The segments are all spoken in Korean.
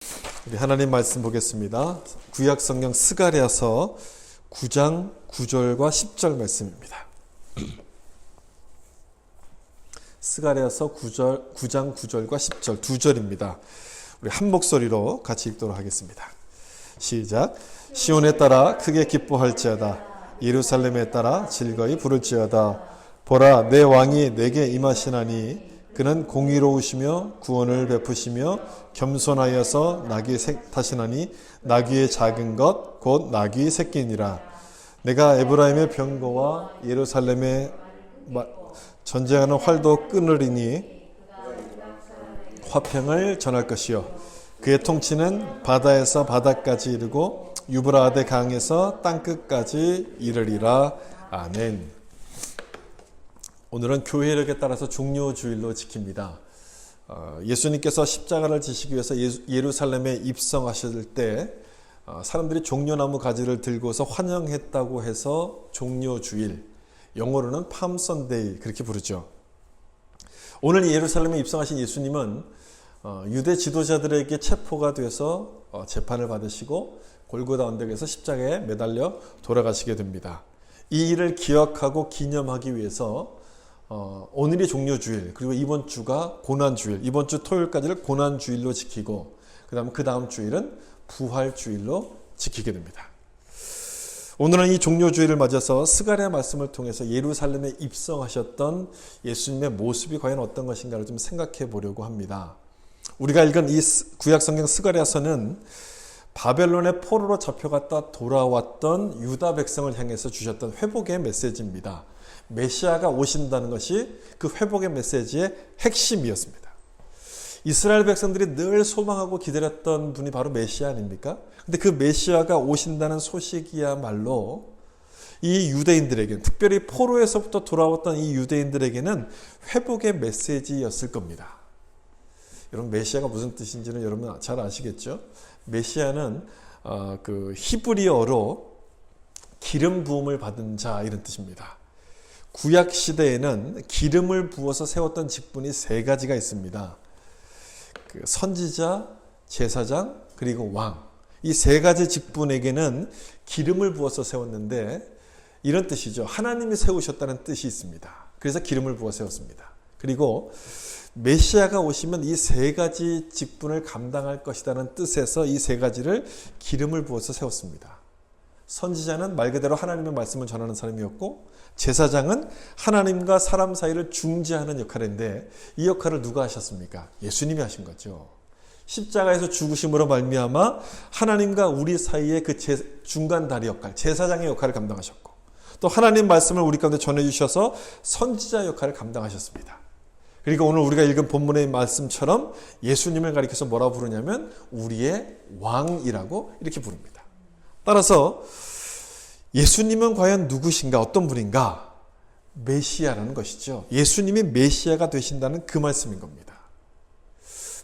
우리 하나님 말씀 보겠습니다. 구약 성경 스가랴서 9장 9절과 10절 말씀입니다. 스가랴서 9장 9절과 10절 두 절입니다. 우리 한 목소리로 같이 읽도록 하겠습니다. 시작. 시온에 따라 크게 기뻐할지어다. 예루살렘에 따라 즐거이 부를지어다. 보라, 내 왕이 내게 임하시나니 그는 공의로우시며 구원을 베푸시며 겸손하여서 나귀 타시나니 나귀의 작은 것 곧 나귀 새끼니라. 내가 에브라임의 병거와 예루살렘의 전쟁하는 활도 끊으리니 화평을 전할 것이요 그의 통치는 바다에서 바다까지 이르고 유브라데 강에서 땅끝까지 이르리라. 아멘. 오늘은 교회력에 따라서 종료주일로 지킵니다. 예수님께서 십자가를 지시기 위해서 예루살렘에 입성하실 때 사람들이 종려나무 가지를 들고서 환영했다고 해서 종료주일, 영어로는 팜선데이 그렇게 부르죠. 오늘 예루살렘에 입성하신 예수님은 유대 지도자들에게 체포가 돼서 재판을 받으시고 골고다 언덕에서 십자가에 매달려 돌아가시게 됩니다. 이 일을 기억하고 기념하기 위해서 오늘이 종료주일, 그리고 이번 주가 고난주일, 이번 주 토요일까지를 고난주일로 지키고 그 다음 주일은 부활주일로 지키게 됩니다. 오늘은 이 종료주일을 맞아서 스가랴 말씀을 통해서 예루살렘에 입성하셨던 예수님의 모습이 과연 어떤 것인가를 좀 생각해 보려고 합니다. 우리가 읽은 이 구약성경 스가랴서는 바벨론의 포로로 잡혀갔다 돌아왔던 유다 백성을 향해서 주셨던 회복의 메시지입니다. 메시아가 오신다는 것이 그 회복의 메시지의 핵심이었습니다. 이스라엘 백성들이 늘 소망하고 기다렸던 분이 바로 메시아 아닙니까? 근데 그 메시아가 오신다는 소식이야말로 이 유대인들에게는, 특별히 포로에서부터 돌아왔던 이 유대인들에게는 회복의 메시지였을 겁니다. 여러분, 메시아가 무슨 뜻인지는 여러분 잘 아시겠죠? 메시아는 그 히브리어로 기름 부음을 받은 자 이런 뜻입니다. 구약 시대에는 기름을 부어서 세웠던 직분이 세 가지가 있습니다. 그 선지자, 제사장, 그리고 왕. 이 세 가지 직분에게는 기름을 부어서 세웠는데 이런 뜻이죠. 하나님이 세우셨다는 뜻이 있습니다. 그래서 기름을 부어 세웠습니다. 그리고 메시아가 오시면 이 세 가지 직분을 감당할 것이라는 뜻에서 이 세 가지를 기름을 부어서 세웠습니다. 선지자는 말 그대로 하나님의 말씀을 전하는 사람이었고, 제사장은 하나님과 사람 사이를 중재하는 역할인데 이 역할을 누가 하셨습니까? 예수님이 하신 거죠. 십자가에서 죽으심으로 말미암아 하나님과 우리 사이의 그 중간 다리 역할, 제사장의 역할을 감당하셨고, 또 하나님 말씀을 우리 가운데 전해주셔서 선지자 역할을 감당하셨습니다. 그리고 오늘 우리가 읽은 본문의 말씀처럼 예수님을 가리켜서 뭐라고 부르냐면 우리의 왕이라고 이렇게 부릅니다. 따라서 예수님은 과연 누구신가, 어떤 분인가? 메시아라는 것이죠. 예수님이 메시아가 되신다는 그 말씀인 겁니다.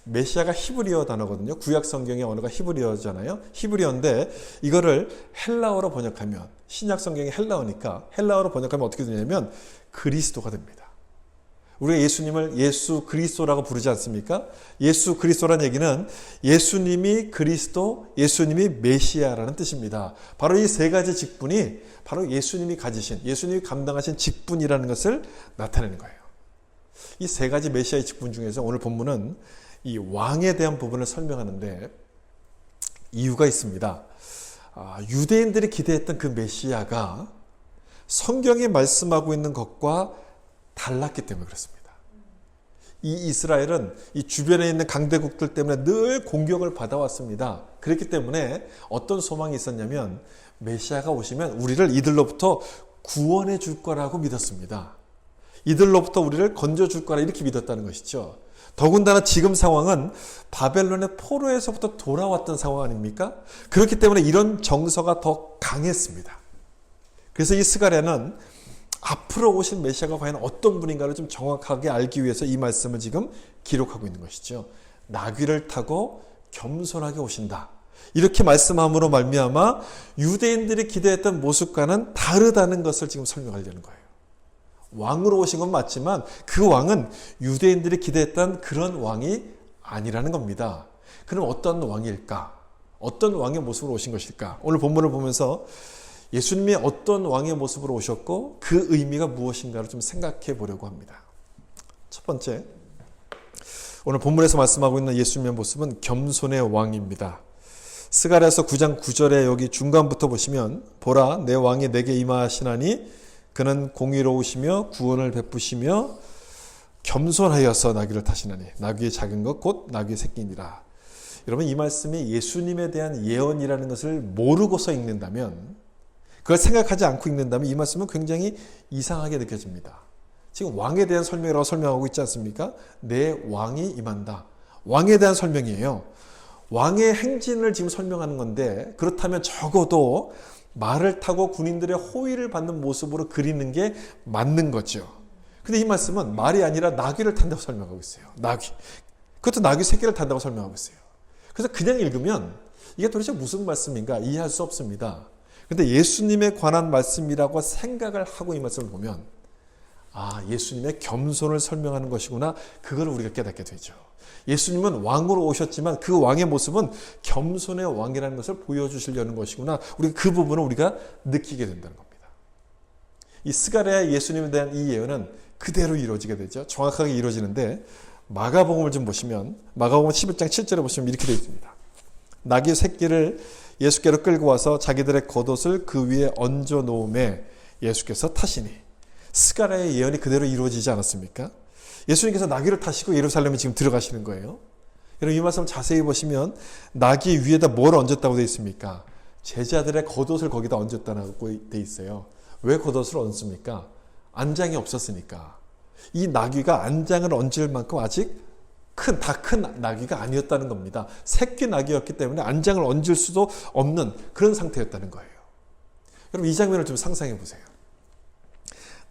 메시아가 히브리어 단어거든요. 구약 성경의 언어가 히브리어잖아요. 히브리어인데 이거를 헬라어로 번역하면, 신약 성경이 헬라어니까 헬라어로 번역하면 어떻게 되냐면 그리스도가 됩니다. 우리가 예수님을 예수 그리스도라고 부르지 않습니까? 예수 그리스도라는 얘기는 예수님이 그리스도, 예수님이 메시아라는 뜻입니다. 바로 이 세 가지 직분이 바로 예수님이 가지신, 예수님이 감당하신 직분이라는 것을 나타내는 거예요. 이 세 가지 메시아의 직분 중에서 오늘 본문은 이 왕에 대한 부분을 설명하는데 이유가 있습니다. 유대인들이 기대했던 그 메시아가 성경이 말씀하고 있는 것과 달랐기 때문에 그렇습니다. 이 이스라엘은 이 주변에 있는 강대국들 때문에 늘 공격을 받아왔습니다. 그렇기 때문에 어떤 소망이 있었냐면 메시아가 오시면 우리를 이들로부터 구원해 줄 거라고 믿었습니다. 이들로부터 우리를 건져 줄 거라 이렇게 믿었다는 것이죠. 더군다나 지금 상황은 바벨론의 포로에서부터 돌아왔던 상황 아닙니까? 그렇기 때문에 이런 정서가 더 강했습니다. 그래서 이 스가랴는 앞으로 오실 메시아가 과연 어떤 분인가를 좀 정확하게 알기 위해서 이 말씀을 지금 기록하고 있는 것이죠. 나귀를 타고 겸손하게 오신다. 이렇게 말씀함으로 말미암아 유대인들이 기대했던 모습과는 다르다는 것을 지금 설명하려는 거예요. 왕으로 오신 건 맞지만 그 왕은 유대인들이 기대했던 그런 왕이 아니라는 겁니다. 그럼 어떤 왕일까? 어떤 왕의 모습으로 오신 것일까? 오늘 본문을 보면서 예수님이 어떤 왕의 모습으로 오셨고 그 의미가 무엇인가를 좀 생각해 보려고 합니다. 첫 번째, 오늘 본문에서 말씀하고 있는 예수님의 모습은 겸손의 왕입니다. 스가랴서 9장 9절에 여기 중간부터 보시면 보라 내 왕이 내게 임하시나니 그는 공의로우시며 구원을 베푸시며 겸손하여서 나귀를 타시나니 나귀의 작은 것 곧 나귀의 새끼니라. 여러분 이 말씀이 예수님에 대한 예언이라는 것을 모르고서 읽는다면, 그걸 생각하지 않고 읽는다면 이 말씀은 굉장히 이상하게 느껴집니다. 지금 왕에 대한 설명이라고 설명하고 있지 않습니까? 내 왕이 임한다. 왕에 대한 설명이에요. 왕의 행진을 지금 설명하는 건데, 그렇다면 적어도 말을 타고 군인들의 호위를 받는 모습으로 그리는 게 맞는 거죠. 근데 이 말씀은 말이 아니라 나귀를 탄다고 설명하고 있어요. 나귀. 그것도 나귀 새끼를 탄다고 설명하고 있어요. 그래서 그냥 읽으면 이게 도대체 무슨 말씀인가 이해할 수 없습니다. 그런데 예수님에 관한 말씀이라고 생각을 하고 이 말씀을 보면 예수님의 겸손을 설명하는 것이구나, 그걸 우리가 깨닫게 되죠. 예수님은 왕으로 오셨지만 그 왕의 모습은 겸손의 왕이라는 것을 보여주시려는 것이구나, 우리가 그 부분을 우리가 느끼게 된다는 겁니다. 이 스가랴의 예수님에 대한 이 예언은 그대로 이루어지게 되죠. 정확하게 이루어지는데 마가복음을 좀 보시면 마가복음 11장 7절에 보시면 이렇게 되어 있습니다. 나귀 새끼를 예수께로 끌고 와서 자기들의 겉옷을 그 위에 얹어 놓음에 예수께서 타시니. 스가랴의 예언이 그대로 이루어지지 않았습니까? 예수님께서 나귀를 타시고 예루살렘에 지금 들어가시는 거예요. 여러분 이 말씀 자세히 보시면 나귀 위에다 뭘 얹었다고 되어 있습니까? 제자들의 겉옷을 거기다 얹었다고 되어 있어요. 왜 겉옷을 얹습니까? 안장이 없었으니까. 이 나귀가 안장을 얹을 만큼 아직 다 큰 나귀가 아니었다는 겁니다. 새끼 나귀였기 때문에 안장을 얹을 수도 없는 그런 상태였다는 거예요. 여러분 이 장면을 좀 상상해 보세요.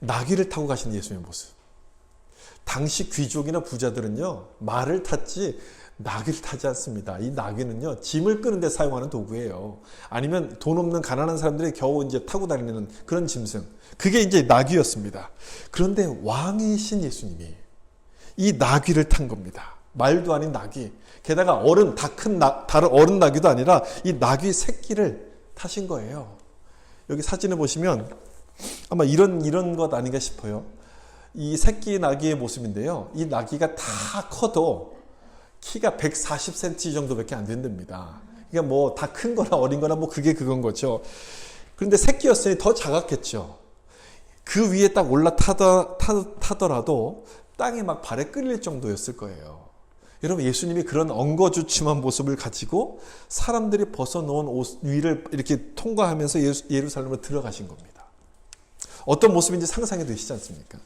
나귀를 타고 가시는 예수님의 모습. 당시 귀족이나 부자들은요, 말을 탔지 나귀를 타지 않습니다. 이 나귀는요, 짐을 끄는 데 사용하는 도구예요. 아니면 돈 없는 가난한 사람들이 겨우 이제 타고 다니는 그런 짐승. 그게 이제 나귀였습니다. 그런데 왕이신 예수님이 이 나귀를 탄 겁니다. 말도 아닌 나귀. 게다가 다른 어른 나귀도 아니라 이 나귀 새끼를 타신 거예요. 여기 사진을 보시면 아마 이런 것 아닌가 싶어요. 이 새끼 나귀의 모습인데요. 이 나귀가 다 커도 키가 140cm 정도밖에 안 된답니다. 그러니까 뭐 다 큰 거나 어린 거나 뭐 그게 그건 거죠. 그런데 새끼였으니 더 작았겠죠. 그 위에 딱 올라타더라도 땅에 막 발에 끌릴 정도였을 거예요. 여러분 예수님이 그런 엉거주춤한 모습을 가지고 사람들이 벗어놓은 옷 위를 이렇게 통과하면서 예루살렘으로 들어가신 겁니다. 어떤 모습인지 상상이 되시지 않습니까?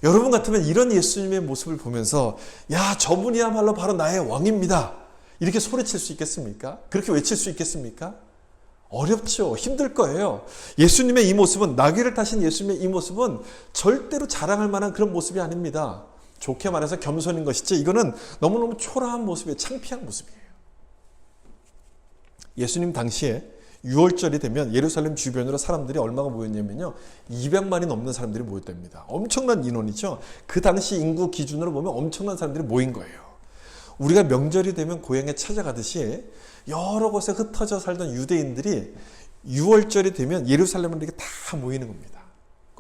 여러분 같으면 이런 예수님의 모습을 보면서 야, 저분이야말로 바로 나의 왕입니다, 이렇게 소리칠 수 있겠습니까? 그렇게 외칠 수 있겠습니까? 어렵죠. 힘들 거예요. 예수님의 이 모습은, 나귀를 타신 예수님의 이 모습은 절대로 자랑할 만한 그런 모습이 아닙니다. 좋게 말해서 겸손인 것이지 이거는 너무너무 초라한 모습이에요. 창피한 모습이에요. 예수님 당시에 6월절이 되면 예루살렘 주변으로 사람들이 얼마가 모였냐면요, 200만이 넘는 사람들이 모였답니다. 엄청난 인원이죠. 그 당시 인구 기준으로 보면 엄청난 사람들이 모인 거예요. 우리가 명절이 되면 고향에 찾아가듯이 여러 곳에 흩어져 살던 유대인들이 6월절이 되면 예루살렘으로 이렇게 다 모이는 겁니다.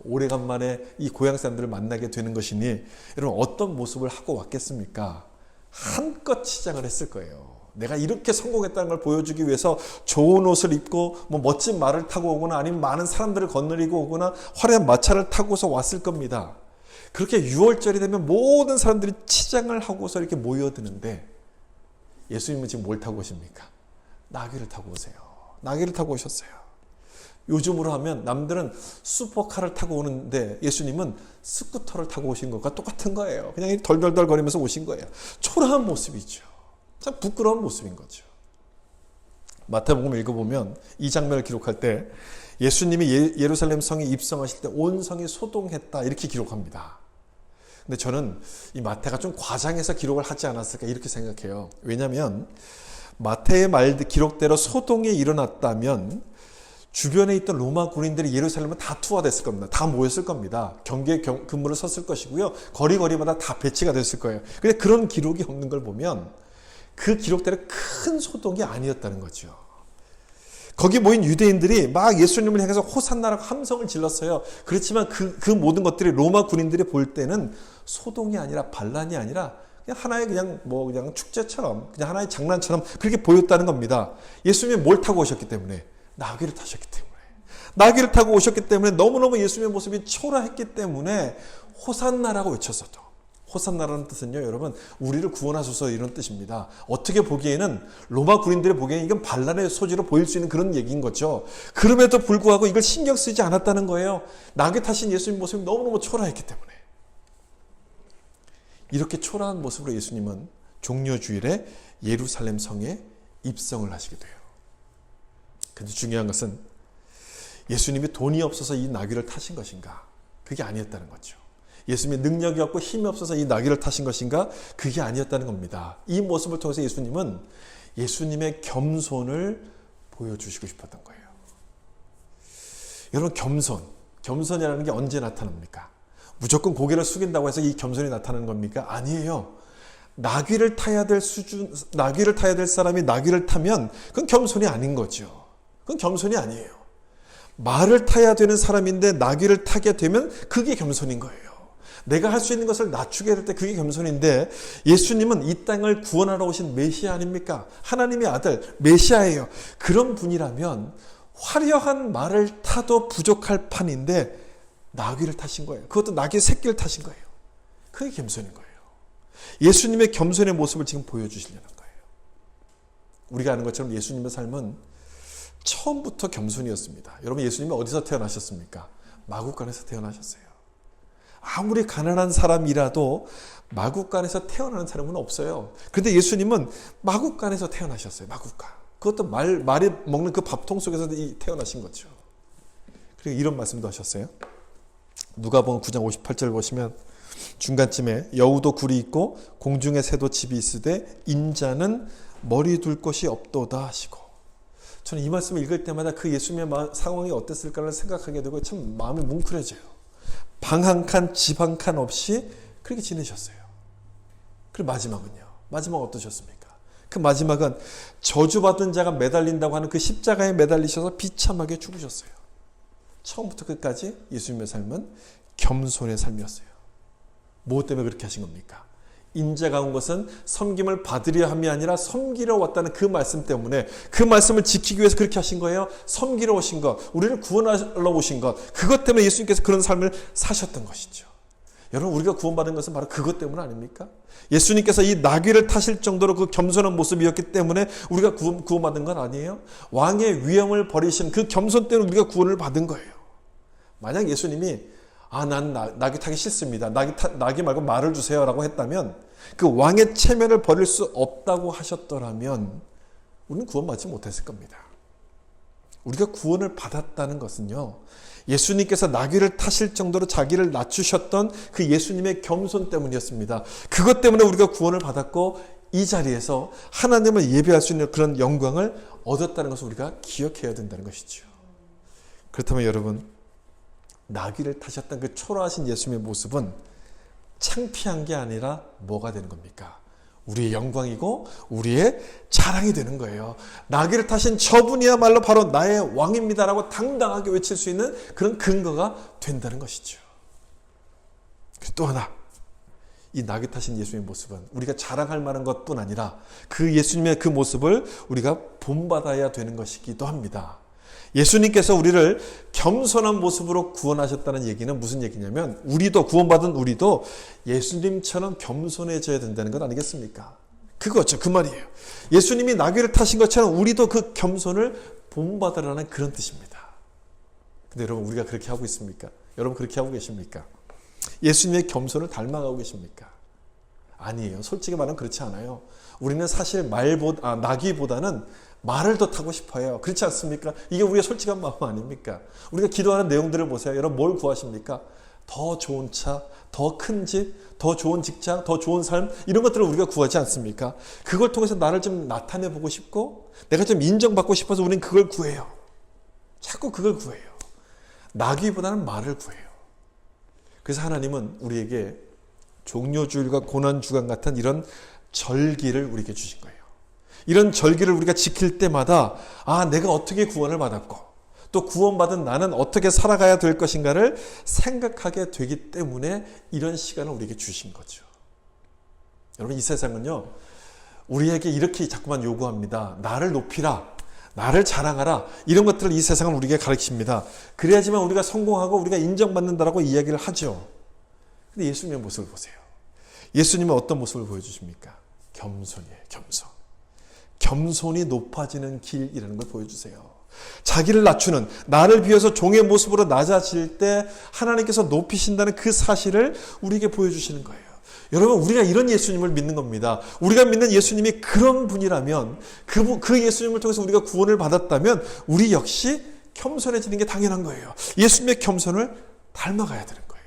오래간만에 이 고향 사람들을 만나게 되는 것이니 여러분 어떤 모습을 하고 왔겠습니까? 한껏 치장을 했을 거예요. 내가 이렇게 성공했다는 걸 보여주기 위해서 좋은 옷을 입고 뭐 멋진 말을 타고 오거나 아니면 많은 사람들을 거느리고 오거나 화려한 마차를 타고서 왔을 겁니다. 그렇게 6월절이 되면 모든 사람들이 치장을 하고서 이렇게 모여드는데 예수님은 지금 뭘 타고 오십니까? 나귀를 타고 오세요. 나귀를 타고 오셨어요. 요즘으로 하면 남들은 슈퍼카를 타고 오는데 예수님은 스쿠터를 타고 오신 것과 똑같은 거예요. 그냥 덜덜덜 거리면서 오신 거예요. 초라한 모습이죠. 참 부끄러운 모습인 거죠. 마태복음 읽어보면 이 장면을 기록할 때 예수님이 예루살렘 성에 입성하실 때 온 성이 소동했다 이렇게 기록합니다. 근데 저는 이 마태가 좀 과장해서 기록을 하지 않았을까 이렇게 생각해요. 왜냐하면 마태의 기록대로 소동이 일어났다면 주변에 있던 로마 군인들이 예루살렘은 다 투하됐을 겁니다. 다 모였을 겁니다. 경계 근무를 섰을 것이고요. 거리마다 다 배치가 됐을 거예요. 근데 그런 기록이 없는 걸 보면 그 기록대로 큰 소동이 아니었다는 거죠. 거기 모인 유대인들이 막 예수님을 향해서 호산나라고 함성을 질렀어요. 그렇지만 그 모든 것들이 로마 군인들이 볼 때는 소동이 아니라 반란이 아니라 그냥 하나의 그냥 축제처럼 그냥 하나의 장난처럼 그렇게 보였다는 겁니다. 예수님이 뭘 타고 오셨기 때문에? 나귀를 타셨기 때문에. 나귀를 타고 오셨기 때문에 너무너무 예수님의 모습이 초라했기 때문에 호산나라고 외쳤어도. 호산나라는 뜻은요, 여러분, 우리를 구원하소서 이런 뜻입니다. 어떻게 보기에는 로마 군인들이 보기에는 이건 반란의 소지로 보일 수 있는 그런 얘기인 거죠. 그럼에도 불구하고 이걸 신경 쓰지 않았다는 거예요. 나귀 타신 예수님 모습이 너무너무 초라했기 때문에. 이렇게 초라한 모습으로 예수님은 종려주일에 예루살렘 성에 입성을 하시게 돼요. 근데 중요한 것은 예수님이 돈이 없어서 이 나귀를 타신 것인가? 그게 아니었다는 거죠. 예수님이 능력이 없고 힘이 없어서 이 나귀를 타신 것인가? 그게 아니었다는 겁니다. 이 모습을 통해서 예수님은 예수님의 겸손을 보여주시고 싶었던 거예요. 여러분, 겸손이라는 게 언제 나타납니까? 무조건 고개를 숙인다고 해서 이 겸손이 나타나는 겁니까? 아니에요. 나귀를 타야 될 사람이 나귀를 타면 그건 겸손이 아닌 거죠. 그건 겸손이 아니에요. 말을 타야 되는 사람인데 나귀를 타게 되면 그게 겸손인 거예요. 내가 할 수 있는 것을 낮추게 될 때 그게 겸손인데, 예수님은 이 땅을 구원하러 오신 메시아 아닙니까? 하나님의 아들 메시아예요. 그런 분이라면 화려한 말을 타도 부족할 판인데 나귀를 타신 거예요. 그것도 나귀 새끼를 타신 거예요. 그게 겸손인 거예요. 예수님의 겸손의 모습을 지금 보여주시려는 거예요. 우리가 아는 것처럼 예수님의 삶은 처음부터 겸손이었습니다. 여러분, 예수님이 어디서 태어나셨습니까? 마구간에서 태어나셨어요. 아무리 가난한 사람이라도 마구간에서 태어나는 사람은 없어요. 그런데 예수님은 마구간에서 태어나셨어요. 마구간. 그것도 말이 먹는 그 밥통 속에서 태어나신 거죠. 그리고 이런 말씀도 하셨어요. 누가복음 9장 58절 보시면 중간쯤에 여우도 굴이 있고 공중의 새도 집이 있으되 인자는 머리 둘 곳이 없도다 하시고, 저는 이 말씀을 읽을 때마다 그 예수님의 상황이 어땠을까를 생각하게 되고 참 마음이 뭉클해져요. 방 한 칸, 집 한 칸 없이 그렇게 지내셨어요. 그리고 마지막은요. 마지막 어떠셨습니까? 그 마지막은 저주받은 자가 매달린다고 하는 그 십자가에 매달리셔서 비참하게 죽으셨어요. 처음부터 끝까지 예수님의 삶은 겸손의 삶이었어요. 무엇 때문에 그렇게 하신 겁니까? 인자가 온 것은 섬김을 받으려 함이 아니라 섬기러 왔다는 그 말씀 때문에, 그 말씀을 지키기 위해서 그렇게 하신 거예요. 섬기러 오신 것, 우리를 구원하러 오신 것, 그것 때문에 예수님께서 그런 삶을 사셨던 것이죠. 여러분, 우리가 구원받은 것은 바로 그것 때문 아닙니까? 예수님께서 이 나귀를 타실 정도로 그 겸손한 모습이었기 때문에 우리가 구원받은 건 아니에요. 왕의 위엄을 버리신 그 겸손 때문에 우리가 구원을 받은 거예요. 만약 예수님이 난 나귀 타기 싫습니다. 나귀 말고 말을 주세요 라고 했다면, 그 왕의 체면을 버릴 수 없다고 하셨더라면 우리는 구원받지 못했을 겁니다. 우리가 구원을 받았다는 것은요, 예수님께서 나귀를 타실 정도로 자기를 낮추셨던 그 예수님의 겸손 때문이었습니다. 그것 때문에 우리가 구원을 받았고 이 자리에서 하나님을 예배할 수 있는 그런 영광을 얻었다는 것을 우리가 기억해야 된다는 것이죠. 그렇다면 여러분, 나귀를 타셨던 그 초라하신 예수님의 모습은 창피한 게 아니라 뭐가 되는 겁니까? 우리의 영광이고 우리의 자랑이 되는 거예요. 나귀를 타신 저분이야말로 바로 나의 왕입니다라고 당당하게 외칠 수 있는 그런 근거가 된다는 것이죠. 또 하나, 이 나귀 타신 예수님의 모습은 우리가 자랑할 만한 것뿐 아니라 그 예수님의 그 모습을 우리가 본받아야 되는 것이기도 합니다. 예수님께서 우리를 겸손한 모습으로 구원하셨다는 얘기는 무슨 얘기냐면, 우리도, 구원받은 우리도 예수님처럼 겸손해져야 된다는 것 아니겠습니까? 그거죠. 그 말이에요. 예수님이 나귀를 타신 것처럼 우리도 그 겸손을 본받으라는 그런 뜻입니다. 근데 여러분, 우리가 그렇게 하고 있습니까? 여러분, 그렇게 하고 계십니까? 예수님의 겸손을 닮아가고 계십니까? 아니에요. 솔직히 말하면 그렇지 않아요. 우리는 사실 나귀보다는 말을 더 타고 싶어요. 그렇지 않습니까? 이게 우리의 솔직한 마음 아닙니까? 우리가 기도하는 내용들을 보세요. 여러분, 뭘 구하십니까? 더 좋은 차, 더 큰 집, 더 좋은 직장, 더 좋은 삶, 이런 것들을 우리가 구하지 않습니까? 그걸 통해서 나를 좀 나타내보고 싶고 내가 좀 인정받고 싶어서 우리는 그걸 구해요. 자꾸 그걸 구해요. 나귀보다는 말을 구해요. 그래서 하나님은 우리에게 종려주일과 고난주간 같은 이런 절기를 우리에게 주신 거예요. 이런 절기를 우리가 지킬 때마다 내가 어떻게 구원을 받았고 또 구원받은 나는 어떻게 살아가야 될 것인가를 생각하게 되기 때문에 이런 시간을 우리에게 주신 거죠. 여러분, 이 세상은요, 우리에게 이렇게 자꾸만 요구합니다. 나를 높이라, 나를 자랑하라, 이런 것들을 이 세상은 우리에게 가르칩니다. 그래야지만 우리가 성공하고 우리가 인정받는다라고 이야기를 하죠. 근데 예수님의 모습을 보세요. 예수님은 어떤 모습을 보여주십니까? 겸손이에요. 겸손. 겸손이 높아지는 길이라는 걸 보여주세요. 자기를 낮추는, 나를 비워서 종의 모습으로 낮아질 때 하나님께서 높이신다는 그 사실을 우리에게 보여주시는 거예요. 여러분, 우리가 이런 예수님을 믿는 겁니다. 우리가 믿는 예수님이 그런 분이라면, 그 예수님을 통해서 우리가 구원을 받았다면 우리 역시 겸손해지는 게 당연한 거예요. 예수님의 겸손을 닮아가야 되는 거예요.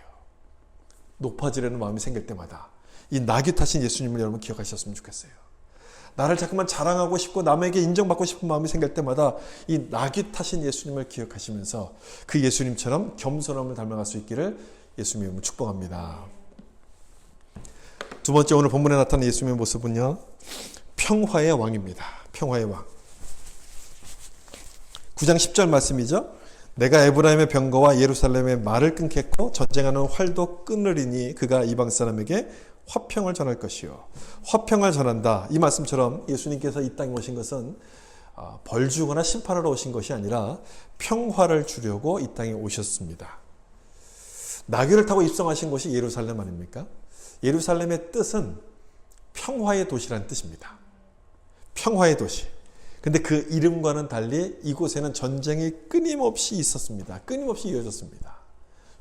높아지려는 마음이 생길 때마다 이 낙이 타신 예수님을 여러분 기억하셨으면 좋겠어요. 나를 자꾸만 자랑하고 싶고 남에게 인정받고 싶은 마음이 생길 때마다 이 낙이 타신 예수님을 기억하시면서 그 예수님처럼 겸손함을 닮아갈 수 있기를 예수님을 축복합니다. 두 번째, 오늘 본문에 나타난 예수님의 모습은요, 평화의 왕입니다. 평화의 왕. 9장 10절 말씀이죠. 내가 에브라임의 병거와 예루살렘의 말을 끊겠고 전쟁하는 활도 끊으리니 그가 이방 사람에게 화평을 전할 것이요. 화평을 전한다. 이 말씀처럼 예수님께서 이 땅에 오신 것은 벌 주거나 심판하러 오신 것이 아니라 평화를 주려고 이 땅에 오셨습니다. 나귀를 타고 입성하신 곳이 예루살렘 아닙니까? 예루살렘의 뜻은 평화의 도시라는 뜻입니다. 평화의 도시. 근데 그 이름과는 달리 이곳에는 전쟁이 끊임없이 있었습니다. 끊임없이 이어졌습니다.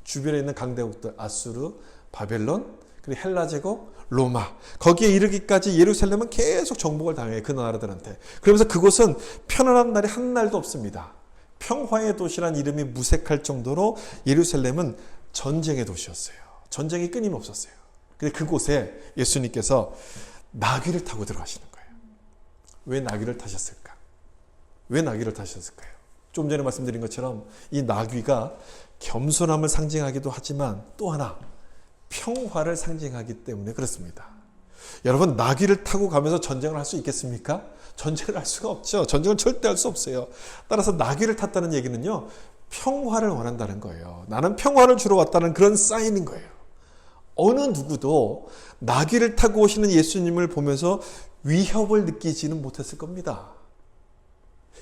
주변에 있는 강대국들, 아수르, 바벨론, 그리고 헬라 제국, 로마, 거기에 이르기까지 예루살렘은 계속 정복을 당해요. 그 나라들한테. 그러면서 그곳은 편안한 날이 한 날도 없습니다. 평화의 도시란 이름이 무색할 정도로 예루살렘은 전쟁의 도시였어요. 전쟁이 끊임없었어요. 근데 그곳에 예수님께서 나귀를 타고 들어가시는 거예요. 왜 나귀를 타셨을까? 왜 나귀를 타셨을까요? 좀 전에 말씀드린 것처럼 이 나귀가 겸손함을 상징하기도 하지만 또 하나 평화를 상징하기 때문에 그렇습니다. 여러분, 나귀를 타고 가면서 전쟁을 할 수 있겠습니까? 전쟁을 할 수가 없죠. 전쟁은 절대 할 수 없어요. 따라서 나귀를 탔다는 얘기는요, 평화를 원한다는 거예요. 나는 평화를 주러 왔다는 그런 사인인 거예요. 어느 누구도 나귀를 타고 오시는 예수님을 보면서 위협을 느끼지는 못했을 겁니다.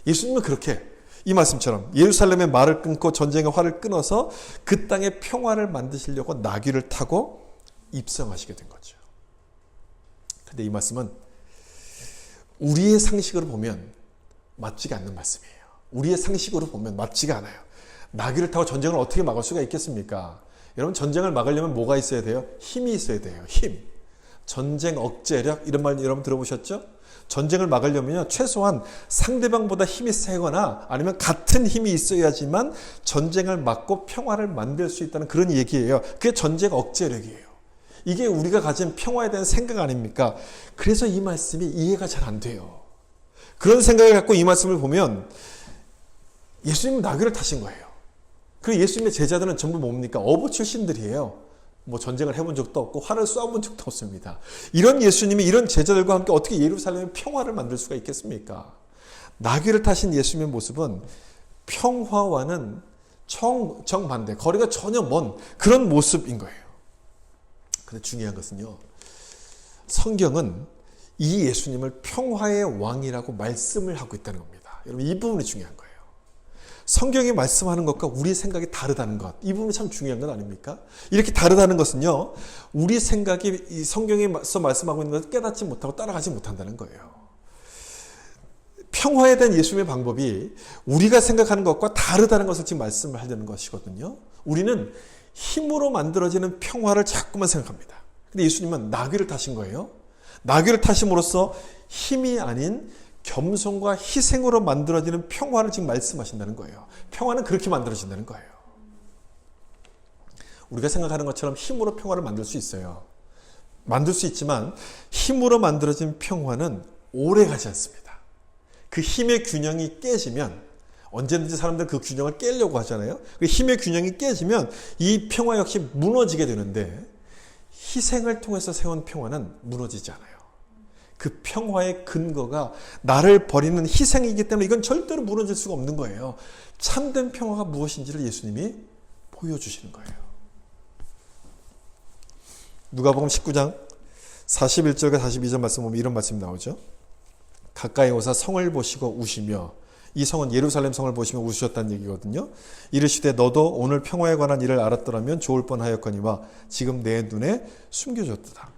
예수님은 그렇게 이 말씀처럼 예루살렘의 말을 끊고 전쟁의 활을 끊어서 그 땅에 평화를 만드시려고 나귀를 타고 입성하시게 된 거죠. 근데 이 말씀은 우리의 상식으로 보면 맞지가 않는 말씀이에요. 우리의 상식으로 보면 맞지가 않아요. 나귀를 타고 전쟁을 어떻게 막을 수가 있겠습니까? 여러분, 전쟁을 막으려면 뭐가 있어야 돼요? 힘이 있어야 돼요. 힘. 전쟁 억제력, 이런 말 여러분 들어보셨죠? 전쟁을 막으려면 최소한 상대방보다 힘이 세거나 아니면 같은 힘이 있어야지만 전쟁을 막고 평화를 만들 수 있다는 그런 얘기예요. 그게 전쟁 억제력이에요. 이게 우리가 가진 평화에 대한 생각 아닙니까? 그래서 이 말씀이 이해가 잘 안 돼요. 그런 생각을 갖고 이 말씀을 보면 예수님은 나귀를 타신 거예요. 그 예수님의 제자들은 전부 뭡니까? 어부 출신들이에요. 뭐 전쟁을 해본 적도 없고 활을 쏘아본 적도 없습니다. 이런 예수님이 이런 제자들과 함께 어떻게 예루살렘의 평화를 만들 수가 있겠습니까? 나귀를 타신 예수님의 모습은 평화와는 정반대, 거리가 전혀 먼 그런 모습인 거예요. 근데 중요한 것은요, 성경은 이 예수님을 평화의 왕이라고 말씀을 하고 있다는 겁니다. 여러분, 이 부분이 중요한 거예요. 성경이 말씀하는 것과 우리 생각이 다르다는 것, 이 부분이 참 중요한 건 아닙니까? 이렇게 다르다는 것은요, 우리 생각이 이 성경에서 말씀하고 있는 것을 깨닫지 못하고 따라가지 못한다는 거예요. 평화에 대한 예수님의 방법이 우리가 생각하는 것과 다르다는 것을 지금 말씀을 하려는 것이거든요. 우리는 힘으로 만들어지는 평화를 자꾸만 생각합니다. 근데 예수님은 나귀를 타신 거예요. 나귀를 타심으로써 힘이 아닌 겸손과 희생으로 만들어지는 평화를 지금 말씀하신다는 거예요. 평화는 그렇게 만들어진다는 거예요. 우리가 생각하는 것처럼 힘으로 평화를 만들 수 있어요. 만들 수 있지만 힘으로 만들어진 평화는 오래 가지 않습니다. 그 힘의 균형이 깨지면, 언제든지 사람들은 그 균형을 깨려고 하잖아요. 그 힘의 균형이 깨지면 이 평화 역시 무너지게 되는데, 희생을 통해서 세운 평화는 무너지지 않아요. 그 평화의 근거가 나를 버리는 희생이기 때문에 이건 절대로 무너질 수가 없는 거예요. 참된 평화가 무엇인지를 예수님이 보여주시는 거예요. 누가복음 19장 41절과 42절 말씀 보면 이런 말씀이 나오죠. 가까이 오사 성을 보시고 우시며, 이 성은 예루살렘 성을 보시며 우셨다는 얘기거든요. 이르시되 너도 오늘 평화에 관한 일을 알았더라면 좋을 뻔하였거니와 지금 내 눈에 숨겨졌도다.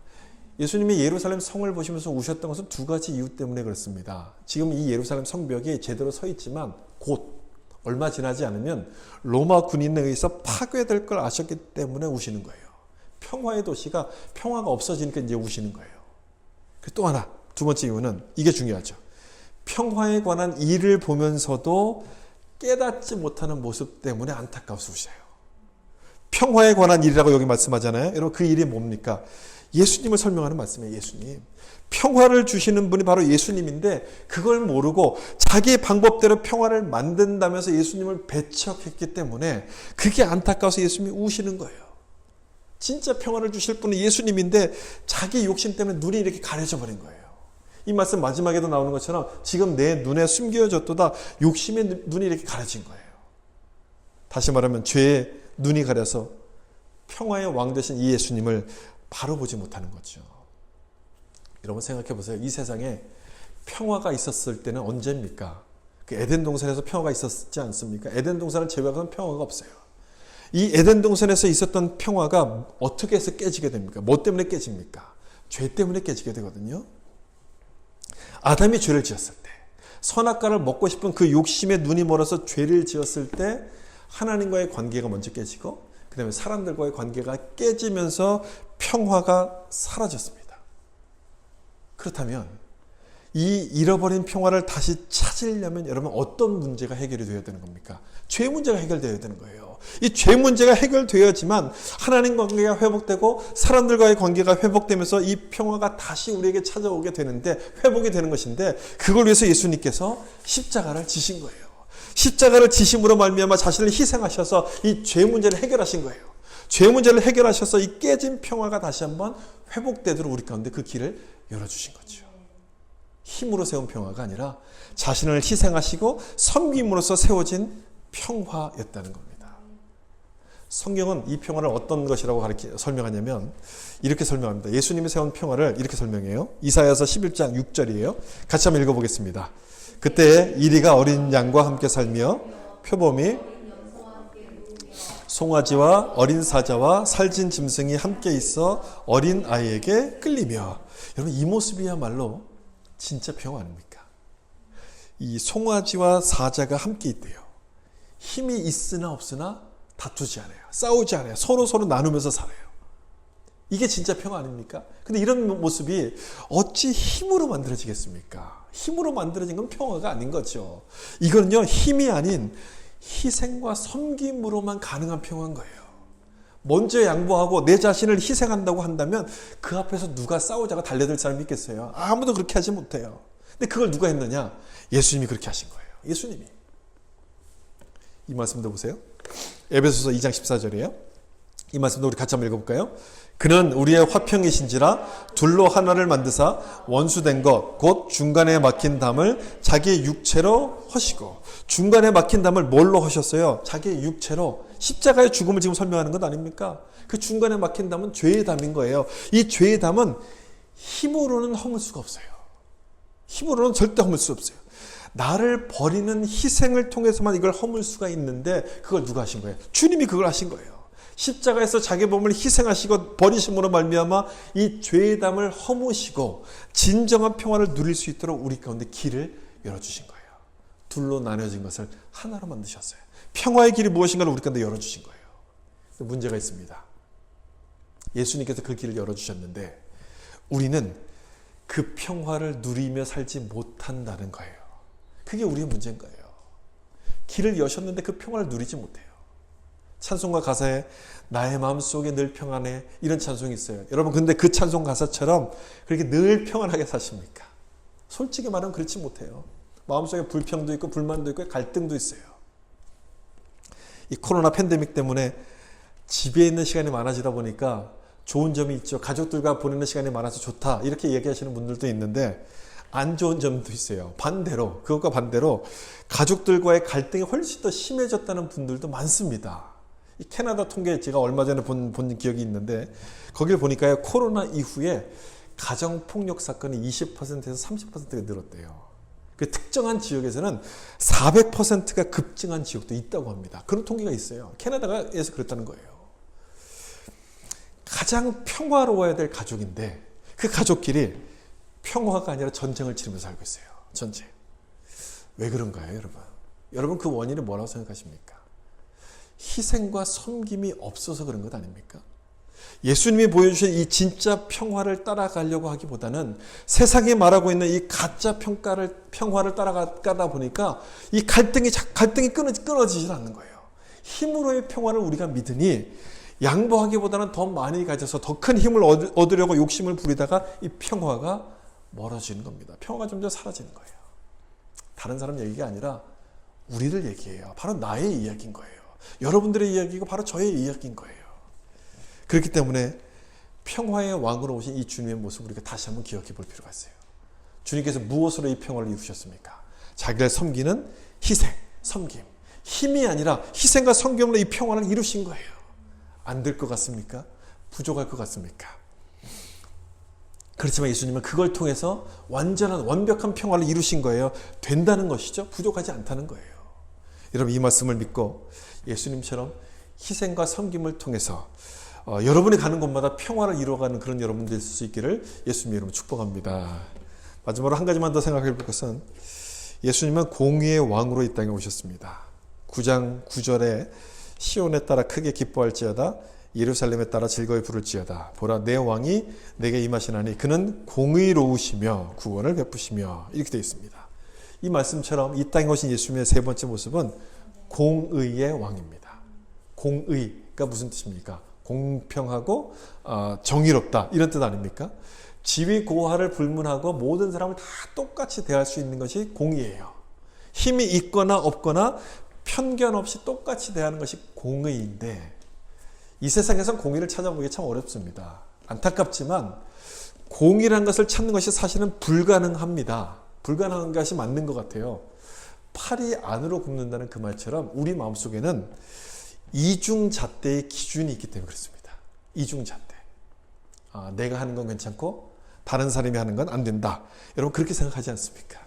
예수님이 예루살렘 성을 보시면서 우셨던 것은 두 가지 이유 때문에 그렇습니다. 지금 이 예루살렘 성벽이 제대로 서 있지만 곧 얼마 지나지 않으면 로마 군인에 의해서 파괴될 걸 아셨기 때문에 우시는 거예요. 평화의 도시가 평화가 없어지니까 이제 우시는 거예요. 또 하나, 두 번째 이유는 이게 중요하죠. 평화에 관한 일을 보면서도 깨닫지 못하는 모습 때문에 안타까워서 우셔요. 평화에 관한 일이라고 여기 말씀하잖아요. 여러분, 그 일이 뭡니까? 예수님을 설명하는 말씀이에요. 예수님. 평화를 주시는 분이 바로 예수님인데 그걸 모르고 자기 방법대로 평화를 만든다면서 예수님을 배척했기 때문에 그게 안타까워서 예수님이 우시는 거예요. 진짜 평화를 주실 분은 예수님인데 자기 욕심 때문에 눈이 이렇게 가려져 버린 거예요. 이 말씀 마지막에도 나오는 것처럼 지금 내 눈에 숨겨졌도다. 욕심의 눈이 이렇게 가려진 거예요. 다시 말하면 죄의 눈이 가려서 평화의 왕 되신 이 예수님을 바로 보지 못하는 거죠. 여러분 생각해 보세요. 이 세상에 평화가 있었을 때는 언제입니까? 그 에덴 동산에서 평화가 있었지 않습니까? 에덴 동산을 제외하고는 평화가 없어요. 이 에덴 동산에서 있었던 평화가 어떻게 해서 깨지게 됩니까? 뭐 때문에 깨집니까? 죄 때문에 깨지게 되거든요. 아담이 죄를 지었을 때, 선악과를 먹고 싶은 그 욕심에 눈이 멀어서 죄를 지었을 때 하나님과의 관계가 먼저 깨지고 그 다음에 사람들과의 관계가 깨지면서 평화가 사라졌습니다. 그렇다면 이 잃어버린 평화를 다시 찾으려면 여러분 어떤 문제가 해결이 되어야 되는 겁니까? 죄 문제가 해결되어야 되는 거예요. 이 죄 문제가 해결되어야지만 하나님 관계가 회복되고 사람들과의 관계가 회복되면서 이 평화가 다시 우리에게 찾아오게 되는데 회복이 되는 것인데 그걸 위해서 예수님께서 십자가를 지신 거예요. 십자가를 지심으로 말미암아 자신을 희생하셔서 이 죄 문제를 해결하신 거예요. 죄 문제를 해결하셔서 이 깨진 평화가 다시 한번 회복되도록 우리 가운데 그 길을 열어주신 거죠. 힘으로 세운 평화가 아니라 자신을 희생하시고 섬김으로써 세워진 평화였다는 겁니다. 성경은 이 평화를 어떤 것이라고 설명하냐면 이렇게 설명합니다. 예수님이 세운 평화를 이렇게 설명해요. 이사야서 11장 6절이에요. 같이 한번 읽어보겠습니다. 그때 이리가 어린 양과 함께 살며 표범이 송아지와 어린 사자와 살진 짐승이 함께 있어 어린 아이에게 끌리며. 여러분 이 모습이야말로 진짜 평화 아닙니까? 이 송아지와 사자가 함께 있대요. 힘이 있으나 없으나 다투지 않아요. 싸우지 않아요. 서로 나누면서 살아요. 이게 진짜 평화 아닙니까? 근데 이런 모습이 어찌 힘으로 만들어지겠습니까? 힘으로 만들어진 건 평화가 아닌 거죠. 이거는요, 힘이 아닌 희생과 섬김으로만 가능한 평화인 거예요. 먼저 양보하고 내 자신을 희생한다고 한다면 그 앞에서 누가 싸우자고 달려들 사람이 있겠어요? 아무도 그렇게 하지 못해요. 근데 그걸 누가 했느냐? 예수님이 그렇게 하신 거예요. 예수님이. 이 말씀도 보세요. 에베소서 2장 14절이에요. 이 말씀도 우리 같이 한번 읽어볼까요? 그는 우리의 화평이신지라 둘로 하나를 만드사 원수된 것 곧 중간에 막힌 담을 자기 육체로 허시고. 중간에 막힌 담을 뭘로 하셨어요? 자기 육체로. 십자가의 죽음을 지금 설명하는 것 아닙니까? 그 중간에 막힌 담은 죄의 담인 거예요. 이 죄의 담은 힘으로는 허물 수가 없어요. 힘으로는 절대 허물 수 없어요. 나를 버리는 희생을 통해서만 이걸 허물 수가 있는데 그걸 누가 하신 거예요? 주님이 그걸 하신 거예요. 십자가에서 자기 몸을 희생하시고 버리심으로 말미암아 이 죄의 담을 허무시고 진정한 평화를 누릴 수 있도록 우리 가운데 길을 열어주신 거예요. 둘로 나뉘어진 것을 하나로 만드셨어요. 평화의 길이 무엇인가를 우리 가운데 열어주신 거예요. 문제가 있습니다. 예수님께서 그 길을 열어주셨는데 우리는 그 평화를 누리며 살지 못한다는 거예요. 그게 우리의 문제인 거예요. 길을 여셨는데 그 평화를 누리지 못해요. 찬송가 가사에 나의 마음속에 늘 평안해 이런 찬송이 있어요. 여러분 근데 그 찬송 가사처럼 그렇게 늘 평안하게 사십니까? 솔직히 말하면 그렇지 못해요. 마음속에 불평도 있고 불만도 있고 갈등도 있어요. 이 코로나 팬데믹 때문에 집에 있는 시간이 많아지다 보니까 좋은 점이 있죠. 가족들과 보내는 시간이 많아서 좋다. 이렇게 얘기하시는 분들도 있는데 안 좋은 점도 있어요. 반대로, 그것과 반대로 가족들과의 갈등이 훨씬 더 심해졌다는 분들도 많습니다. 이 캐나다 통계 제가 얼마 전에 본 기억이 있는데 거기를 보니까요. 코로나 이후에 가정폭력 사건이 20%에서 30%가 늘었대요. 그 특정한 지역에서는 400%가 급증한 지역도 있다고 합니다. 그런 통계가 있어요. 캐나다에서 그랬다는 거예요. 가장 평화로워야 될 가족인데 그 가족끼리 평화가 아니라 전쟁을 치르면서 살고 있어요. 전쟁. 왜 그런가요, 여러분? 여러분 그 원인은 뭐라고 생각하십니까? 희생과 섬김이 없어서 그런 것 아닙니까? 예수님이 보여주신 이 진짜 평화를 따라가려고 하기보다는 세상이 말하고 있는 이 가짜 평화를 따라가다 보니까 이 갈등이 끊어지질 않는 거예요. 힘으로의 평화를 우리가 믿으니 양보하기보다는 더 많이 가져서 더 큰 힘을 얻으려고 욕심을 부리다가 이 평화가 멀어지는 겁니다. 평화가 점점 사라지는 거예요. 다른 사람 얘기가 아니라 우리를 얘기해요. 바로 나의 이야기인 거예요. 여러분들의 이야기가 바로 저의 이야기인 거예요. 그렇기 때문에 평화의 왕으로 오신 이 주님의 모습을 우리가 다시 한번 기억해 볼 필요가 있어요. 주님께서 무엇으로 이 평화를 이루셨습니까? 자기를 섬기는 희생, 섬김. 힘이 아니라 희생과 섬김으로 이 평화를 이루신 거예요. 안 될 것 같습니까? 부족할 것 같습니까? 그렇지만 예수님은 그걸 통해서 완벽한 평화를 이루신 거예요. 된다는 것이죠. 부족하지 않다는 거예요. 여러분 이 말씀을 믿고 예수님처럼 희생과 섬김을 통해서 여러분이 가는 곳마다 평화를 이루어가는 그런 여러분들 될 수 있기를 예수님의 이름으로 축복합니다. 마지막으로 한 가지만 더 생각해 볼 것은 예수님은 공의의 왕으로 이 땅에 오셨습니다. 9장 9절에 시온에 따라 크게 기뻐할지어다 예루살렘에 따라 즐거이 부를지어다 보라 내 왕이 내게 임하시나니 그는 공의로우시며 구원을 베푸시며 이렇게 되어 있습니다. 이 말씀처럼 이 땅에 오신 예수님의 세 번째 모습은 공의의 왕입니다. 공의가 무슨 뜻입니까? 공평하고 정의롭다 이런 뜻 아닙니까? 지위 고하를 불문하고 모든 사람을 다 똑같이 대할 수 있는 것이 공의예요. 힘이 있거나 없거나 편견 없이 똑같이 대하는 것이 공의인데 이 세상에선 공의를 찾아보기 참 어렵습니다. 안타깝지만 공의라는 것을 찾는 것이 사실은 불가능합니다. 불가능한 것이 맞는 것 같아요. 팔이 안으로 굽는다는 그 말처럼 우리 마음속에는 이중잣대의 기준이 있기 때문에 그렇습니다. 이중잣대. 내가 하는 건 괜찮고 다른 사람이 하는 건 안 된다. 여러분 그렇게 생각하지 않습니까?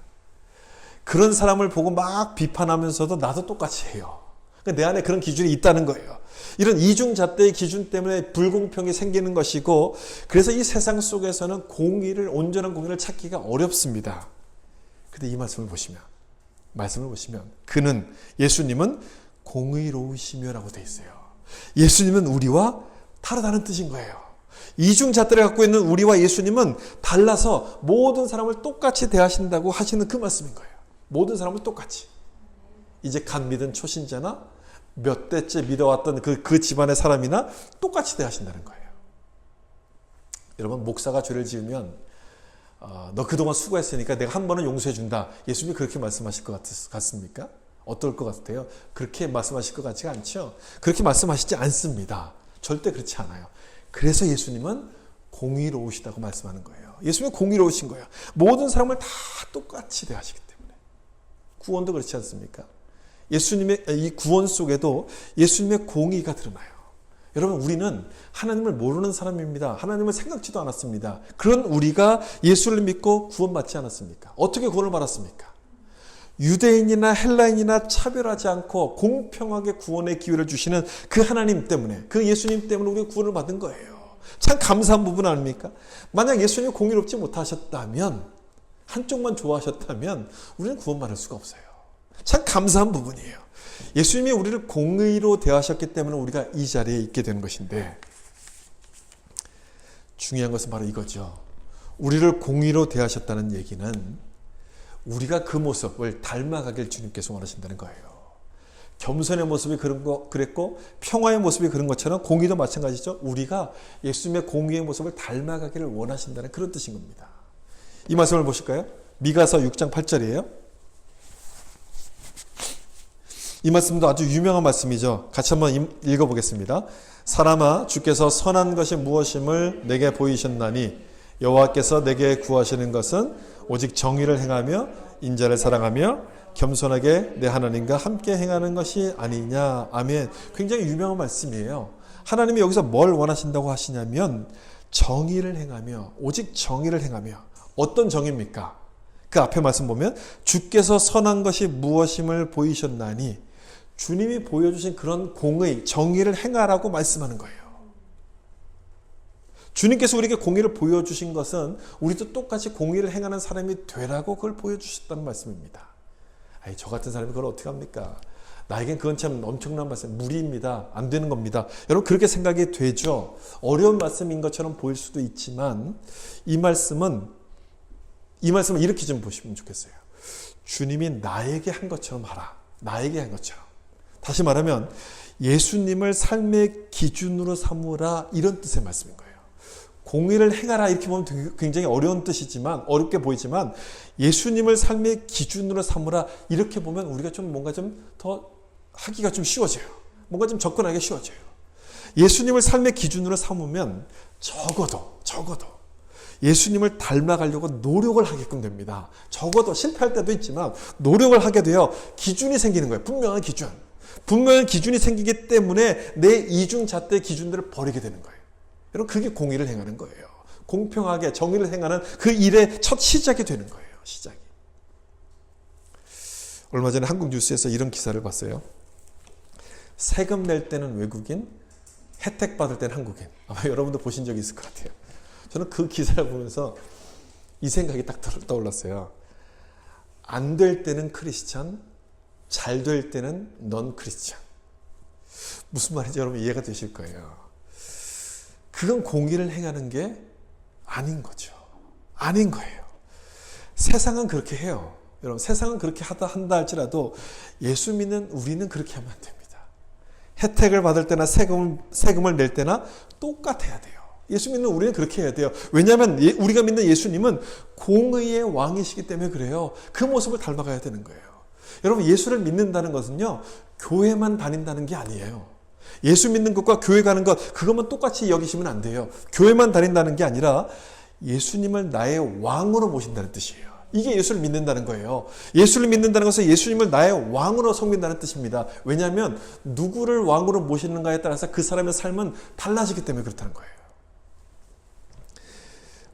그런 사람을 보고 막 비판하면서도 나도 똑같이 해요. 그러니까 내 안에 그런 기준이 있다는 거예요. 이런 이중잣대의 기준 때문에 불공평이 생기는 것이고 그래서 이 세상 속에서는 온전한 공의를 찾기가 어렵습니다. 근데 이 말씀을 보시면 예수님은 공의로우시며라고 되어 있어요. 예수님은 우리와 다르다는 뜻인 거예요. 이중잣대를 갖고 있는 우리와 예수님은 달라서 모든 사람을 똑같이 대하신다고 하시는 그 말씀인 거예요. 모든 사람을 똑같이. 이제 갓 믿은 초신자나 몇 대째 믿어왔던 그 집안의 사람이나 똑같이 대하신다는 거예요. 여러분 목사가 죄를 지으면 너 그동안 수고했으니까 내가 한 번은 용서해 준다. 예수님이 그렇게 말씀하실 것 같습니까? 어떨 것 같아요? 그렇게 말씀하실 것 같지가 않죠? 그렇게 말씀하시지 않습니다. 절대 그렇지 않아요. 그래서 예수님은 공의로우시다고 말씀하는 거예요. 예수님은 공의로우신 거예요. 모든 사람을 다 똑같이 대하시기 때문에. 구원도 그렇지 않습니까? 예수님의 이 구원 속에도 예수님의 공의가 드러나요. 여러분 우리는 하나님을 모르는 사람입니다. 하나님을 생각지도 않았습니다. 그런 우리가 예수를 믿고 구원받지 않았습니까? 어떻게 구원을 받았습니까? 유대인이나 헬라인이나 차별하지 않고 공평하게 구원의 기회를 주시는 그 하나님 때문에 그 예수님 때문에 우리가 구원을 받은 거예요. 참 감사한 부분 아닙니까? 만약 예수님이 공의롭지 못하셨다면 한쪽만 좋아하셨다면 우리는 구원받을 수가 없어요. 참 감사한 부분이에요. 예수님이 우리를 공의로 대하셨기 때문에 우리가 이 자리에 있게 되는 것인데 중요한 것은 바로 이거죠. 우리를 공의로 대하셨다는 얘기는 우리가 그 모습을 닮아가길 주님께서 원하신다는 거예요. 겸손의 모습이 그랬고 평화의 모습이 그런 것처럼 공의도 마찬가지죠. 우리가 예수님의 공의의 모습을 닮아가기를 원하신다는 그런 뜻인 겁니다. 이 말씀을 보실까요? 미가서 6장 8절이에요. 이 말씀도 아주 유명한 말씀이죠. 같이 한번 읽어보겠습니다. 사람아 주께서 선한 것이 무엇임을 내게 보이셨나니 여호와께서 내게 구하시는 것은 오직 정의를 행하며 인자를 사랑하며 겸손하게 내 하나님과 함께 행하는 것이 아니냐. 아멘. 굉장히 유명한 말씀이에요. 하나님이 여기서 뭘 원하신다고 하시냐면 정의를 행하며, 오직 정의를 행하며. 어떤 정의입니까? 그 앞에 말씀 보면 주께서 선한 것이 무엇임을 보이셨나니, 주님이 보여주신 그런 공의, 정의를 행하라고 말씀하는 거예요. 주님께서 우리에게 공의를 보여주신 것은 우리도 똑같이 공의를 행하는 사람이 되라고 그걸 보여주셨다는 말씀입니다. 아니, 저 같은 사람이 그걸 어떻게 합니까? 나에겐 그건 참 엄청난 말씀, 무리입니다. 안 되는 겁니다. 여러분 그렇게 생각이 되죠. 어려운 말씀인 것처럼 보일 수도 있지만 이 말씀을 이렇게 좀 보시면 좋겠어요. 주님이 나에게 한 것처럼 하라. 나에게 한 것처럼. 다시 말하면 예수님을 삶의 기준으로 삼으라, 이런 뜻의 말씀인 거예요. 공의를 행하라 이렇게 보면 굉장히 어려운 뜻이지만, 어렵게 보이지만 예수님을 삶의 기준으로 삼으라 이렇게 보면 우리가 좀 뭔가 좀 더 하기가 좀 쉬워져요. 뭔가 좀 접근하기가 쉬워져요. 예수님을 삶의 기준으로 삼으면 적어도 예수님을 닮아가려고 노력을 하게끔 됩니다. 적어도 실패할 때도 있지만 노력을 하게 되어 기준이 생기는 거예요. 분명한 기준. 분명한 기준이 생기기 때문에 내 이중잣대 기준들을 버리게 되는 거예요. 여러분 그게 공의를 행하는 거예요. 공평하게 정의를 행하는 그 일의 첫 시작이 되는 거예요. 시작이. 얼마 전에 한국 뉴스에서 이런 기사를 봤어요. 세금 낼 때는 외국인, 혜택 받을 때는 한국인. 아마 여러분도 보신 적이 있을 것 같아요. 저는 그 기사를 보면서 이 생각이 딱 떠올랐어요. 안 될 때는 크리스찬, 잘 될 때는 넌 크리스찬. 무슨 말인지 여러분 이해가 되실 거예요. 그건 공의를 행하는 게 아닌 거죠. 아닌 거예요. 세상은 그렇게 해요. 여러분 세상은 그렇게 한다 할지라도 예수 믿는 우리는 그렇게 하면 안 됩니다. 혜택을 받을 때나 세금을 낼 때나 똑같아야 돼요. 예수 믿는 우리는 그렇게 해야 돼요. 왜냐하면 우리가 믿는 예수님은 공의의 왕이시기 때문에 그래요. 그 모습을 닮아가야 되는 거예요. 여러분 예수를 믿는다는 것은요, 교회만 다닌다는 게 아니에요. 예수 믿는 것과 교회 가는 것, 그것만 똑같이 여기시면 안 돼요. 교회만 다닌다는 게 아니라 예수님을 나의 왕으로 모신다는 뜻이에요. 이게 예수를 믿는다는 거예요. 예수를 믿는다는 것은 예수님을 나의 왕으로 섬긴다는 뜻입니다. 왜냐하면 누구를 왕으로 모시는가에 따라서 그 사람의 삶은 달라지기 때문에 그렇다는 거예요.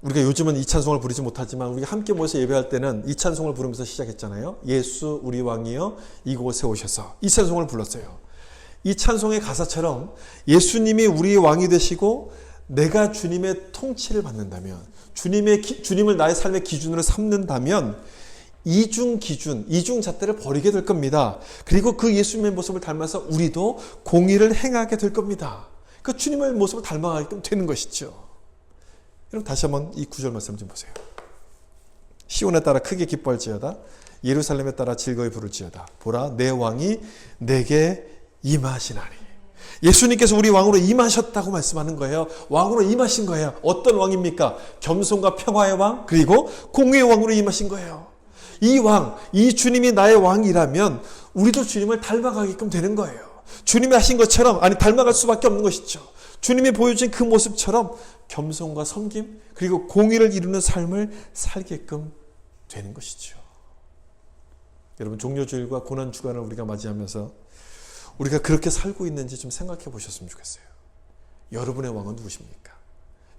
우리가 요즘은 이 찬송을 부르지 못하지만 우리가 함께 모여서 예배할 때는 이 찬송을 부르면서 시작했잖아요. 예수 우리 왕이여 이곳에 오셔서, 이 찬송을 불렀어요. 이 찬송의 가사처럼 예수님이 우리의 왕이 되시고 내가 주님의 통치를 받는다면, 주님을 나의 삶의 기준으로 삼는다면 이중 기준, 이중 잣대를 버리게 될 겁니다. 그리고 그 예수님의 모습을 닮아서 우리도 공의를 행하게 될 겁니다. 그 주님의 모습을 닮아가게끔 되는 것이죠. 여러분 다시 한번 이 구절 말씀 좀 보세요. 시온에 따라 크게 기뻐할지어다, 예루살렘에 따라 즐거이 부를지어다. 보라 내 왕이 내게 임하시나니. 예수님께서 우리 왕으로 임하셨다고 말씀하는 거예요. 왕으로 임하신 거예요. 어떤 왕입니까? 겸손과 평화의 왕, 그리고 공의의 왕으로 임하신 거예요. 이 왕, 이 주님이 나의 왕이라면 우리도 주님을 닮아가게끔 되는 거예요. 주님이 하신 것처럼, 닮아갈 수밖에 없는 것이죠. 주님이 보여준 그 모습처럼 겸손과 섬김, 그리고 공의를 이루는 삶을 살게끔 되는 것이죠. 여러분 종료주일과 고난주간을 우리가 맞이하면서 우리가 그렇게 살고 있는지 좀 생각해 보셨으면 좋겠어요. 여러분의 왕은 누구십니까?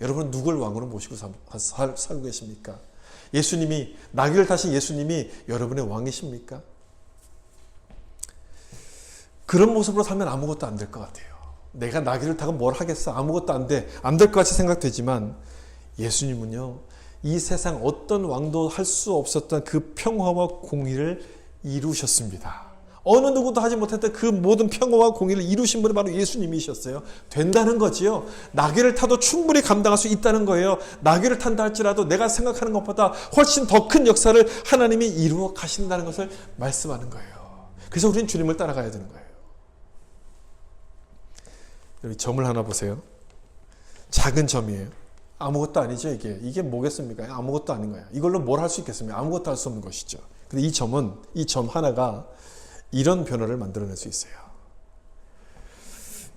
여러분은 누굴 왕으로 모시고 살고 계십니까? 예수님이, 나귀를 타신 예수님이 여러분의 왕이십니까? 그런 모습으로 살면 아무것도 안 될 것 같아요. 내가 나귀를 타고 뭘 하겠어? 아무것도 안 돼. 안 될 것 같이 생각되지만 예수님은요, 이 세상 어떤 왕도 할 수 없었던 그 평화와 공의를 이루셨습니다. 어느 누구도 하지 못했던 그 모든 평화와 공의를 이루신 분이 바로 예수님이셨어요. 된다는 거지요. 나귀를 타도 충분히 감당할 수 있다는 거예요. 나귀를 탄다 할지라도 내가 생각하는 것보다 훨씬 더 큰 역사를 하나님이 이루어 가신다는 것을 말씀하는 거예요. 그래서 우리는 주님을 따라가야 되는 거예요. 여기 점을 하나 보세요. 작은 점이에요. 아무것도 아니죠. 이게 뭐겠습니까? 아무것도 아닌 거예요. 이걸로 뭘 할 수 있겠습니까? 아무것도 할 수 없는 것이죠. 근데 이 점 하나가 이런 변화를 만들어낼 수 있어요.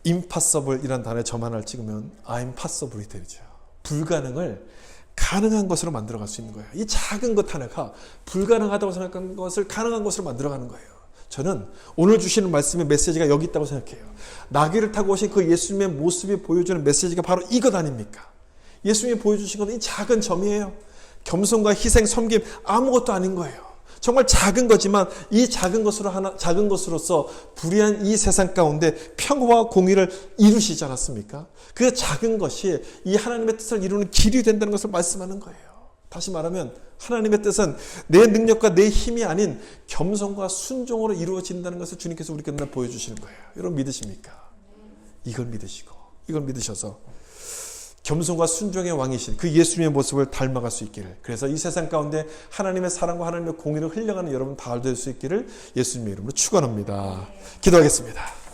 impossible이란 단어에 점 하나를 찍으면 I'm possible이 되죠. 불가능을 가능한 것으로 만들어갈 수 있는 거예요. 이 작은 것 하나가 불가능하다고 생각한 것을 가능한 것으로 만들어가는 거예요. 저는 오늘 주시는 말씀의 메시지가 여기 있다고 생각해요. 나귀를 타고 오신 그 예수님의 모습이 보여주는 메시지가 바로 이것 아닙니까? 예수님이 보여주신 것은 이 작은 점이에요. 겸손과 희생, 섬김 아무것도 아닌 거예요. 정말 작은 거지만 이 작은 것으로서 불의한 이 세상 가운데 평화와 공의를 이루시지 않았습니까? 그 작은 것이 이 하나님의 뜻을 이루는 길이 된다는 것을 말씀하는 거예요. 다시 말하면 하나님의 뜻은 내 능력과 내 힘이 아닌 겸손과 순종으로 이루어진다는 것을 주님께서 우리에게 보여주시는 거예요. 여러분 믿으십니까? 이걸 믿으시고 이걸 믿으셔서 겸손과 순종의 왕이신 그 예수님의 모습을 닮아갈 수 있기를, 그래서 이 세상 가운데 하나님의 사랑과 하나님의 공의를 흘려가는 여러분 다 될 수 있기를 예수님의 이름으로 축원합니다. 기도하겠습니다.